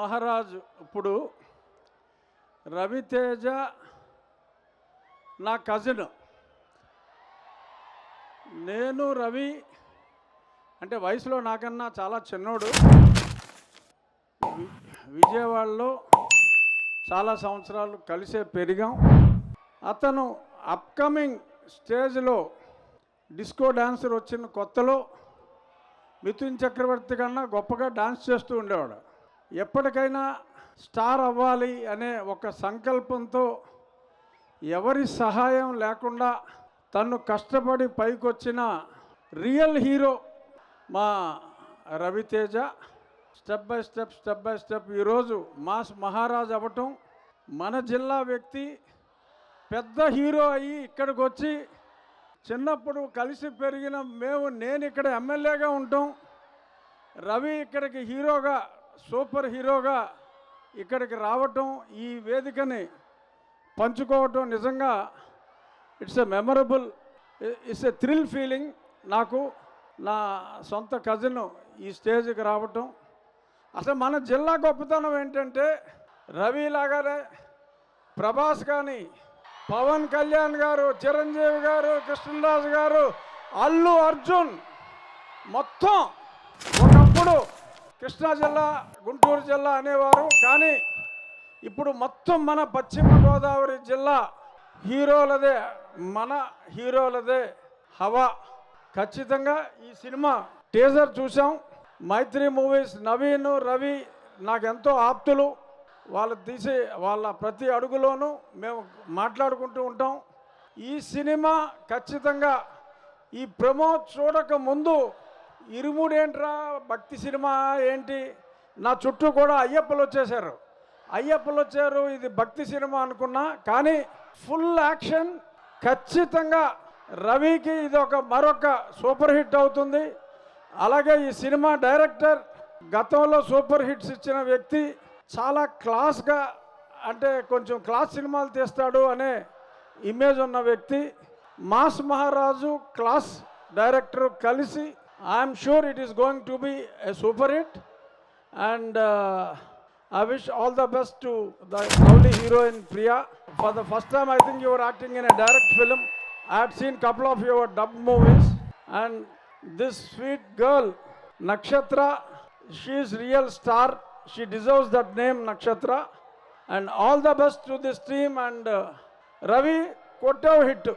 మహారాజ్ ఇప్పుడు రవితేజ నా కజిన్. నేను రవి అంటే వయసులో నాకన్నా చాలా చిన్నోడు. విజయవాడలో చాలా సంవత్సరాలు కలిసే పెరిగాం. అతను అప్కమింగ్ స్టేజ్లో డిస్కో డాన్సర్ వచ్చిన కొత్తలో మిథున్ చక్రవర్తి కన్నా గొప్పగా డాన్స్ చేస్తూ ఉండేవాడు. ఎప్పటికైనా స్టార్ అవ్వాలి అనే ఒక సంకల్పంతో ఎవరి సహాయం లేకుండా తను కష్టపడి పైకొచ్చిన రియల్ హీరో మా రవితేజ. స్టెప్ బై స్టెప్ ఈరోజు మాస్ మహారాజ్ అవ్వటం, మన జిల్లా వ్యక్తి పెద్ద హీరో అయ్యి ఇక్కడికి వచ్చి చిన్నప్పుడు కలిసి పెరిగిన నేను ఇక్కడ ఎమ్మెల్యేగా ఉంటాం, రవి ఇక్కడికి హీరోగా సూపర్ హీరోగా ఇక్కడికి రావటం, ఈ వేదికని పంచుకోవటం నిజంగా it's a memorable, it's a thrill feeling. నాకు నా సొంత కజిన్ ఈ స్టేజ్కి రావటం, అసలు మన జిల్లా గొప్పతనం ఏంటంటే రవి లాగానే ప్రభాస్ కానీ, పవన్ కళ్యాణ్ గారు, చిరంజీవి గారు, కృష్ణరాజు గారు, అల్లు అర్జున్, మొత్తం ఒకప్పుడు కృష్ణా జిల్లా, గుంటూరు జిల్లా అనేవారు. కానీ ఇప్పుడు మొత్తం మన పశ్చిమ గోదావరి జిల్లా హీరోలదే, మన హీరోలదే హవా. ఖచ్చితంగా ఈ సినిమా టీజర్ చూసాం. మైత్రి మూవీస్ నవీన్, రవి నాకెంతో ఆప్తులు. వాళ్ళు తీసి వాళ్ళ ప్రతి అడుగులోనూ మేము మాట్లాడుకుంటూ ఉంటాం. ఈ సినిమా ఖచ్చితంగా ఈ ప్రమోట్ చూడక ముందు ఇరుముడేంట్రా భక్తి సినిమా ఏంటి, నా చుట్టూ కూడా అయ్యప్పలు వచ్చారు, ఇది భక్తి సినిమా అనుకున్నా. కానీ ఫుల్ యాక్షన్. ఖచ్చితంగా రవికి ఇది మరొక సూపర్ హిట్ అవుతుంది. అలాగే ఈ సినిమా డైరెక్టర్ గతంలో సూపర్ హిట్స్ ఇచ్చిన వ్యక్తి, చాలా క్లాస్గా అంటే కొంచెం క్లాస్ సినిమాలు తీస్తాడు అనే ఇమేజ్ ఉన్న వ్యక్తి. మాస్ మహారాజు క్లాస్ డైరెక్టర్ కలిసి I'm sure it is going to be a super hit. And I wish all the best to the lovely heroine Priya. For the first time I think you were acting in a direct film. I had seen couple of your dubbed movies, and this sweet girl Nakshatra, she is real star. She deserves that name, Nakshatra. And all the best to this team. And Ravi, kottav hit.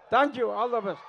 Thank you. All the best.